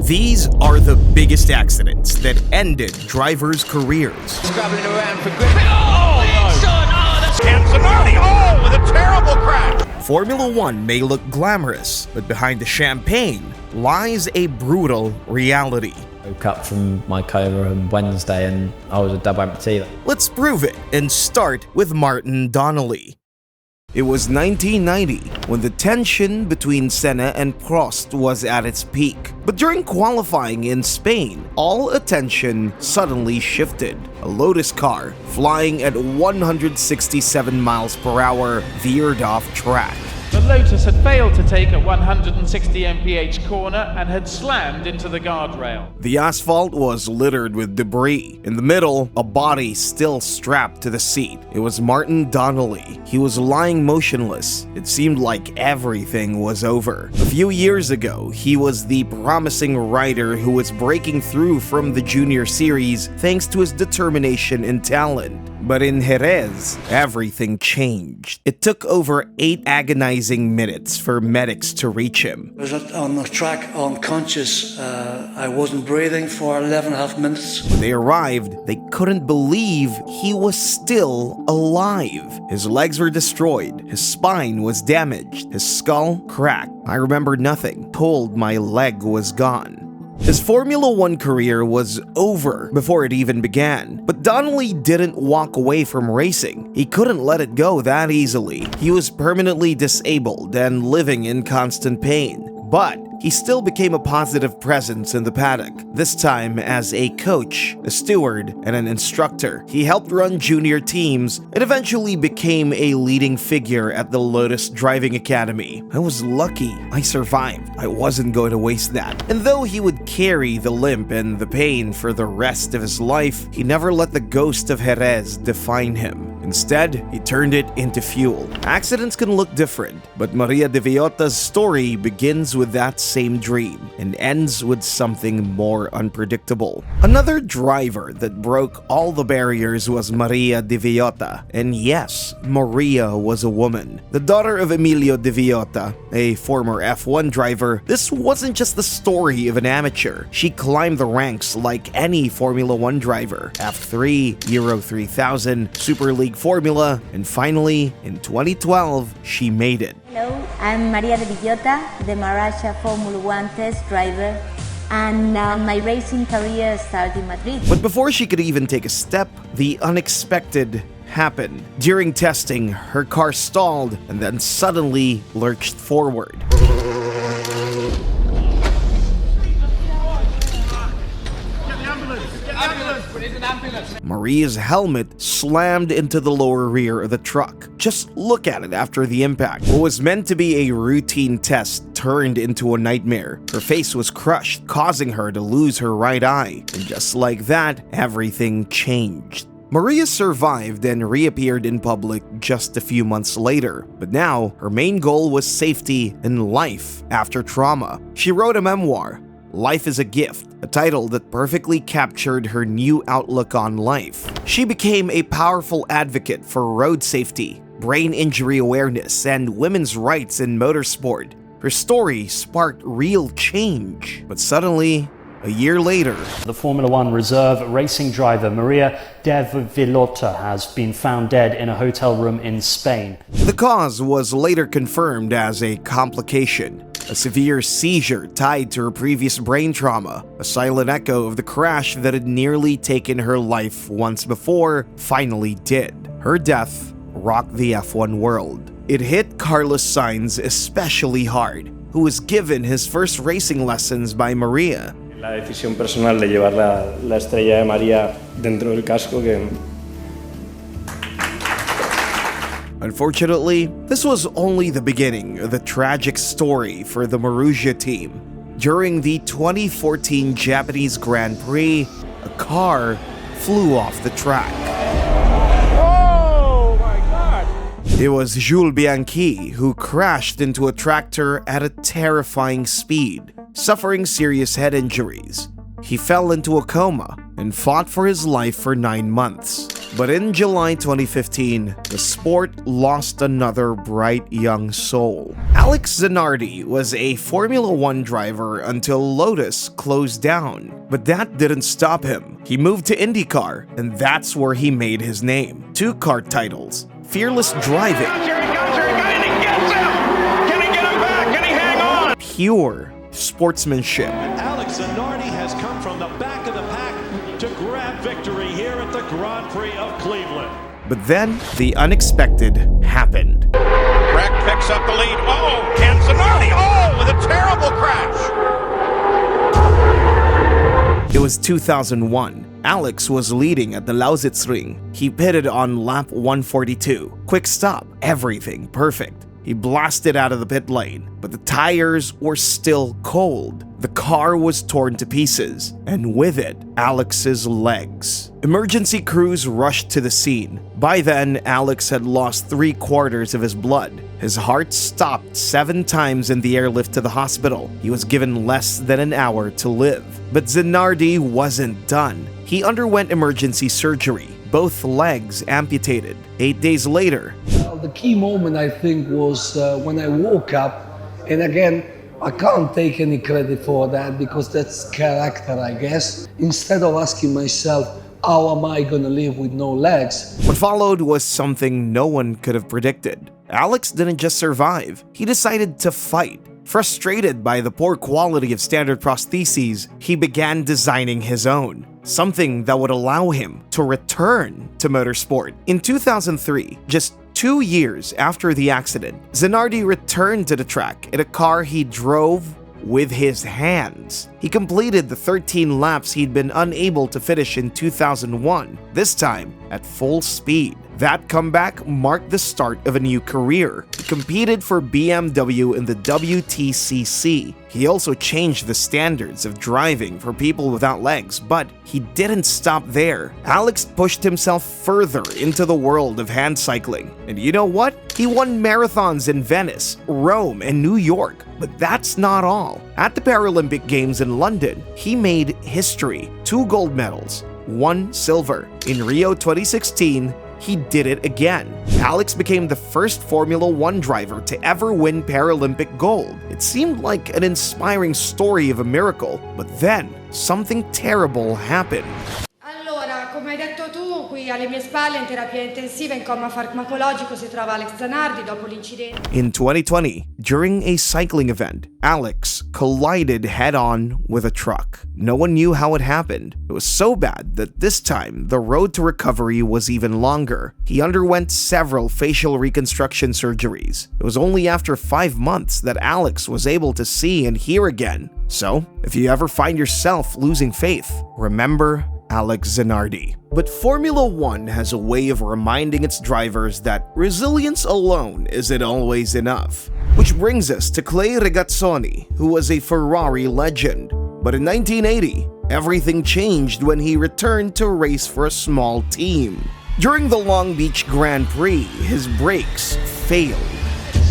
These are the biggest accidents that ended drivers' careers. Scrabbling around for grip. Oh, That's Alex Zanardi. With a terrible crash. Formula One may look glamorous, but behind the champagne lies a brutal reality. I woke up from my coma on Wednesday and I was a double amputee. Let's prove it and start with Martin Donnelly. It was 1990 when the tension between Senna and Prost was at its peak. But during qualifying in Spain, all attention suddenly shifted. A Lotus car, flying at 167 miles per hour, veered off track. The Lotus had failed to take a 160 mph corner and had slammed into the guardrail. The asphalt was littered with debris. In the middle, a body still strapped to the seat. It was Martin Donnelly. He was lying motionless. It seemed like everything was over. A few years ago, he was the promising rider who was breaking through from the junior series thanks to his determination and talent. But in Jerez, everything changed. It took over 8 agonizing minutes for medics to reach him. I was on the track unconscious. I wasn't breathing for 11.5 minutes. When they arrived, they couldn't believe he was still alive. His legs were destroyed, his spine was damaged, his skull cracked. I remember nothing, told my leg was gone. His Formula One career was over before it even began, but Donnelly didn't walk away from racing. He couldn't let it go that easily. He was permanently disabled and living in constant pain. But he still became a positive presence in the paddock, this time as a coach, a steward, and an instructor. He helped run junior teams and eventually became a leading figure at the Lotus Driving Academy. I was lucky I survived. I wasn't going to waste that. And though he would carry the limp and the pain for the rest of his life, he never let the ghost of Jerez define him. Instead, he turned it into fuel. Accidents can look different, but Maria de Villotta's story begins with that same dream and ends with something more unpredictable. Another driver that broke all the barriers was Maria de Villotta. And yes, Maria was a woman. The daughter of Emilio de Villotta, a former F1 driver, this wasn't just the story of an amateur. She climbed the ranks like any Formula One driver. F3, Euro 3000, Super League Formula, and finally, in 2012, she made it. Hello, I'm Maria de Villota, the Maracha Formula One test driver, and my racing career started in Madrid. But before she could even take a step, the unexpected happened. During testing, her car stalled and then suddenly lurched forward. Maria's helmet slammed into the lower rear of the truck. Just look at it after the impact. What was meant to be a routine test turned into a nightmare. Her face was crushed, causing her to lose her right eye. And just like that, everything changed. Maria survived and reappeared in public just a few months later, but now her main goal was safety and life after trauma. She wrote a memoir, Life is a Gift, a title that perfectly captured her new outlook on life. She became a powerful advocate for road safety, brain injury awareness, and women's rights in motorsport. Her story sparked real change, but suddenly, a year later, the Formula One reserve racing driver Maria de Villotta has been found dead in a hotel room in Spain. The cause was later confirmed as a complication. A severe seizure tied to her previous brain trauma, a silent echo of the crash that had nearly taken her life once before, finally did. Her death rocked the F1 world. It hit Carlos Sainz especially hard, who was given his first racing lessons by Maria. La decisión personal de llevar la estrella de María dentro del casco que... Unfortunately, this was only the beginning of the tragic story for the Marussia team. During the 2014 Japanese Grand Prix, a car flew off the track. Oh my God! It was Jules Bianchi who crashed into a tractor at a terrifying speed, suffering serious head injuries. He fell into a coma and fought for his life for 9 months. But in July 2015, the sport lost another bright young soul. Alex Zanardi was a Formula One driver until Lotus closed down. But that didn't stop him. He moved to IndyCar, and that's where he made his name. 2 kart titles, fearless driving, pure sportsmanship. Alex Zanardi has come from the back of the pack to grab victory here at the Grand Prix of Cleveland. But then, the unexpected happened. Breck picks up the lead. Oh, and Zanardi, with a terrible crash. It was 2001. Alex was leading at the Lausitzring. He pitted on lap 142. Quick stop, everything perfect. He blasted out of the pit lane, but the tires were still cold. The car was torn to pieces, and with it, Alex's legs. Emergency crews rushed to the scene. By then, Alex had lost 3/4 of his blood. His heart stopped 7 times in the airlift to the hospital. He was given less than an hour to live. But Zanardi wasn't done. He underwent emergency surgery, both legs amputated. 8 days later, the key moment, I think, was when I woke up, and again, I can't take any credit for that because that's character, I guess. Instead of asking myself, how am I gonna live with no legs? What followed was something no one could have predicted. Alex didn't just survive, he decided to fight. Frustrated by the poor quality of standard prostheses, he began designing his own, something that would allow him to return to motorsport. In 2003, just 2 years after the accident, Zanardi returned to the track in a car he drove with his hands. He completed the 13 laps he'd been unable to finish in 2001, this time at full speed. That comeback marked the start of a new career. He competed for BMW in the WTCC. He also changed the standards of driving for people without legs, but he didn't stop there. Alex pushed himself further into the world of hand cycling. And you know what? He won marathons in Venice, Rome, and New York. But that's not all. At the Paralympic Games in London, he made history. 2 gold medals, 1 silver. In Rio 2016, he did it again. Alex became the first Formula One driver to ever win Paralympic gold. It seemed like an inspiring story of a miracle, but then something terrible happened. Allora, come hai detto tu, qui alle mie spalle in terapia intensiva in coma farmacologico si trova Alex Zanardi dopo l'incidente. In 2020, during a cycling event, Alex collided head-on with a truck. No one knew how it happened. It was so bad that this time, the road to recovery was even longer. He underwent several facial reconstruction surgeries. It was only after 5 months that Alex was able to see and hear again. So, if you ever find yourself losing faith, remember Alex Zanardi. But Formula One has a way of reminding its drivers that resilience alone isn't always enough. Which brings us to Clay Regazzoni, who was a Ferrari legend. But in 1980, everything changed when he returned to race for a small team. During the Long Beach Grand Prix, his brakes failed.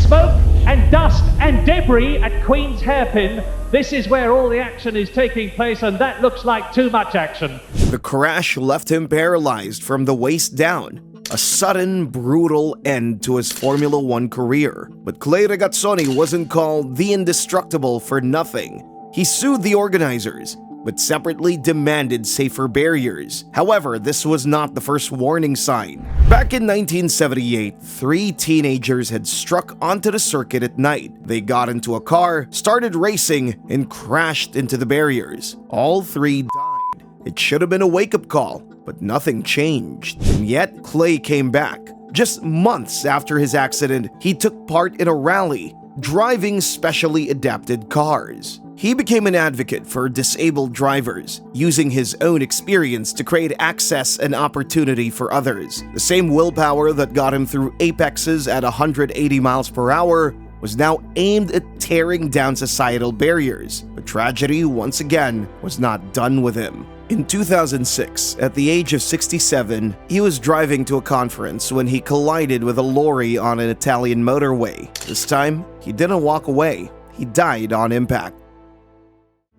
Smoke and dust and debris at Queen's Hairpin. This is where all the action is taking place, and that looks like too much action. The crash left him paralyzed from the waist down. A sudden, brutal end to his Formula One career. But Clay Regazzoni wasn't called the Indestructible for nothing. He sued the organizers, but separately demanded safer barriers. However, this was not the first warning sign. Back in 1978, 3 teenagers had struck onto the circuit at night. They got into a car, started racing, and crashed into the barriers. All 3 died. It should have been a wake-up call, but nothing changed. And yet, Clay came back. Just months after his accident, he took part in a rally, driving specially adapted cars. He became an advocate for disabled drivers, using his own experience to create access and opportunity for others. The same willpower that got him through apexes at 180 miles per hour was now aimed at tearing down societal barriers. But tragedy, once again, was not done with him. In 2006, at the age of 67, he was driving to a conference when he collided with a lorry on an Italian motorway. This time, he didn't walk away. He died on impact.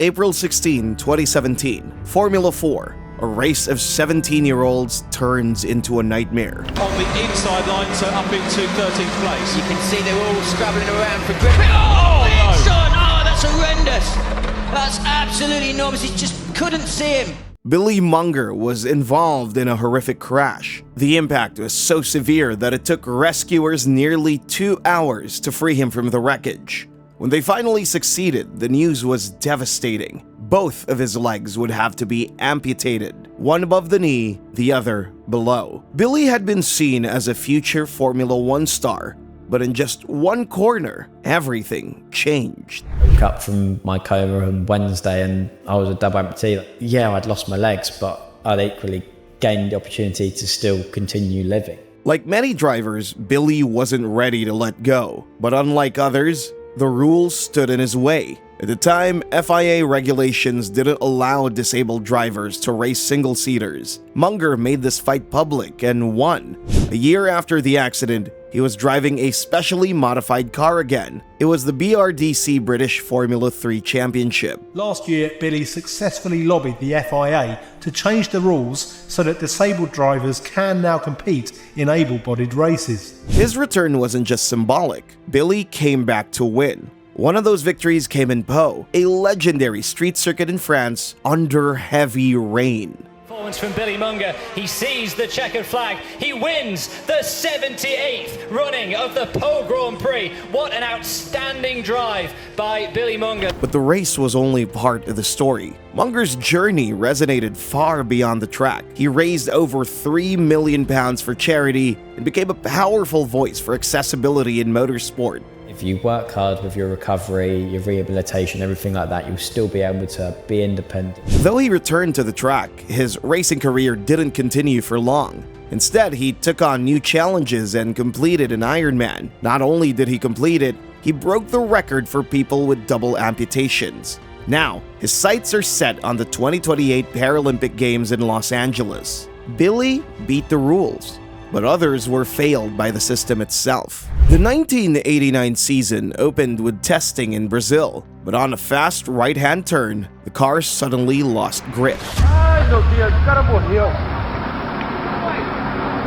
April 16, 2017, Formula 4. a race of 17-year-olds turns into a nightmare. On the inside line, so up into 13th place. You can see they're all scrabbling around for grip. Oh, it's on! Oh, that's horrendous. That's absolutely enormous. He just couldn't see him. Billy Munger was involved in a horrific crash. The impact was so severe that it took rescuers nearly 2 hours to free him from the wreckage. When they finally succeeded, the news was devastating. Both of his legs would have to be amputated, one above the knee, the other below. Billy had been seen as a future Formula One star, but in just one corner, everything changed. I woke up from my coma on Wednesday and I was a double amputee. Yeah, I'd lost my legs, but I'd equally gained the opportunity to still continue living. Like many drivers, Billy wasn't ready to let go, but unlike others, the rules stood in his way. At the time, FIA regulations didn't allow disabled drivers to race single-seaters. Munger made this fight public and won. A year after the accident, he was driving a specially modified car again. It was the BRDC British Formula 3 Championship. Last year, Billy successfully lobbied the FIA to change the rules so that disabled drivers can now compete in able-bodied races. His return wasn't just symbolic. Billy came back to win. One of those victories came in Pau, a legendary street circuit in France under heavy rain. Performance from Billy Munger. He sees the checkered flag. He wins the 78th running of the Pau Grand Prix. What an outstanding drive by Billy Munger. But the race was only part of the story. Munger's journey resonated far beyond the track. He raised over £3 million for charity and became a powerful voice for accessibility in motorsport. If you work hard with your recovery, your rehabilitation, everything like that, you'll still be able to be independent. Though he returned to the track, his racing career didn't continue for long. Instead, he took on new challenges and completed an Ironman. Not only did he complete it, he broke the record for people with double amputations. Now, his sights are set on the 2028 Paralympic Games in Los Angeles. Billy beat the rules, but others were failed by the system itself. The 1989 season opened with testing in Brazil, but on a fast right-hand turn, the car suddenly lost grip.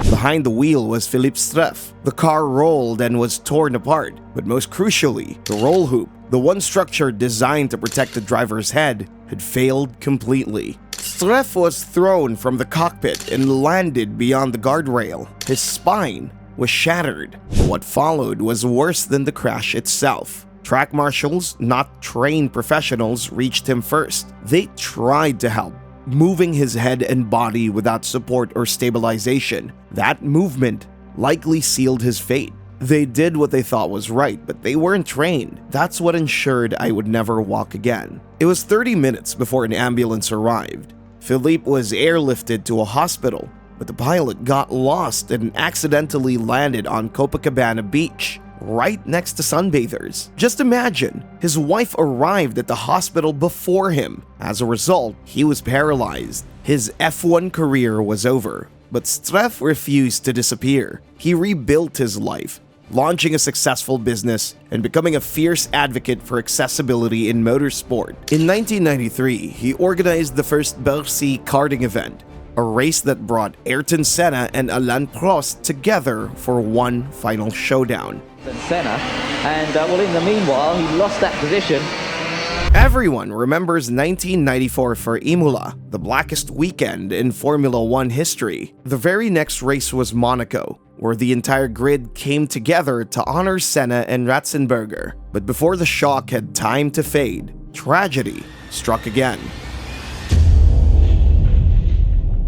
Behind the wheel was Philippe Streff. The car rolled and was torn apart, but most crucially, the roll hoop, the one structure designed to protect the driver's head, had failed completely. Streff was thrown from the cockpit and landed beyond the guardrail. His spine was shattered. What followed was worse than the crash itself. Track marshals, not trained professionals, reached him first. They tried to help, moving his head and body without support or stabilization. That movement likely sealed his fate. They did what they thought was right, but they weren't trained. That's what ensured I would never walk again. It was 30 minutes before an ambulance arrived. Philippe was airlifted to a hospital, but the pilot got lost and accidentally landed on Copacabana Beach, right next to sunbathers. Just imagine, his wife arrived at the hospital before him. As a result, he was paralyzed. His F1 career was over, but Streff refused to disappear. He rebuilt his life, launching a successful business and becoming a fierce advocate for accessibility in motorsport. In 1993, he organized the first Bercy karting event, a race that brought Ayrton Senna and Alain Prost together for one final showdown. Senna, and well, in the meanwhile, he lost that position. Everyone remembers 1994 for Imola, the blackest weekend in Formula One history. The very next race was Monaco, where the entire grid came together to honor Senna and Ratzenberger. But before the shock had time to fade, tragedy struck again.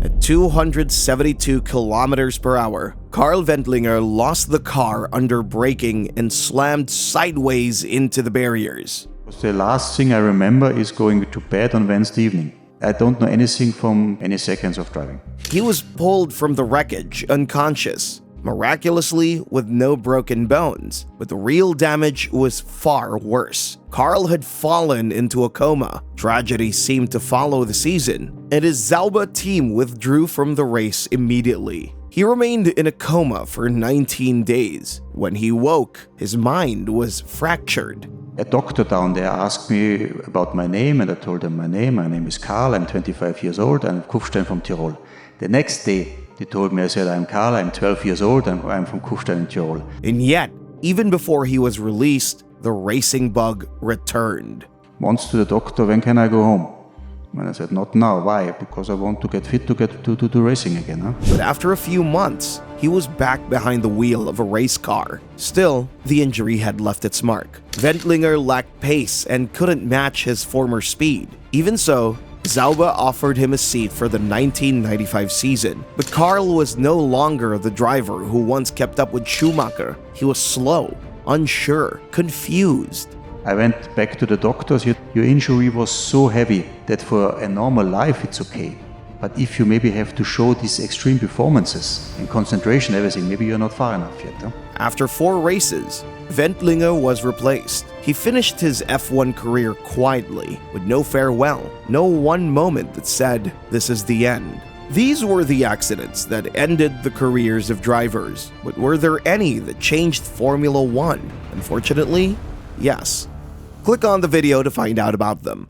At 272 kilometers per hour, Karl Wendlinger lost the car under braking and slammed sideways into the barriers. The last thing I remember is going to bed on Wednesday evening. I don't know anything from any seconds of driving. He was pulled from the wreckage unconscious, miraculously with no broken bones, but the real damage was far worse. Karl had fallen into a coma. Tragedy seemed to follow the season, and his Zauber team withdrew from the race immediately. He remained in a coma for 19 days. When he woke, his mind was fractured. A doctor down there asked me about my name, and I told him my name is Karl, I'm 25 years old, I'm Kufstein from Tyrol. The next day, they told me, I said, I'm Karl, I'm 12 years old, and I'm from Kufstein in Tyrol. And yet, even before he was released, the racing bug returned. Once to the doctor, when can I go home? And I said, not now. Why? Because I want to get fit to get to do racing again. Huh? But after a few months, he was back behind the wheel of a race car. Still, the injury had left its mark. Wendlinger lacked pace and couldn't match his former speed. Even so, Sauber offered him a seat for the 1995 season. But Karl was no longer the driver who once kept up with Schumacher. He was slow, unsure, confused. I went back to the doctors. Your injury was so heavy that for a normal life it's okay. But if you maybe have to show these extreme performances and concentration, everything, maybe you're not far enough yet. Huh? After 4 races, Wendlinger was replaced. He finished his F1 career quietly, with no farewell, no one moment that said, this is the end. These were the accidents that ended the careers of drivers, but were there any that changed Formula One? Unfortunately, yes. Click on the video to find out about them.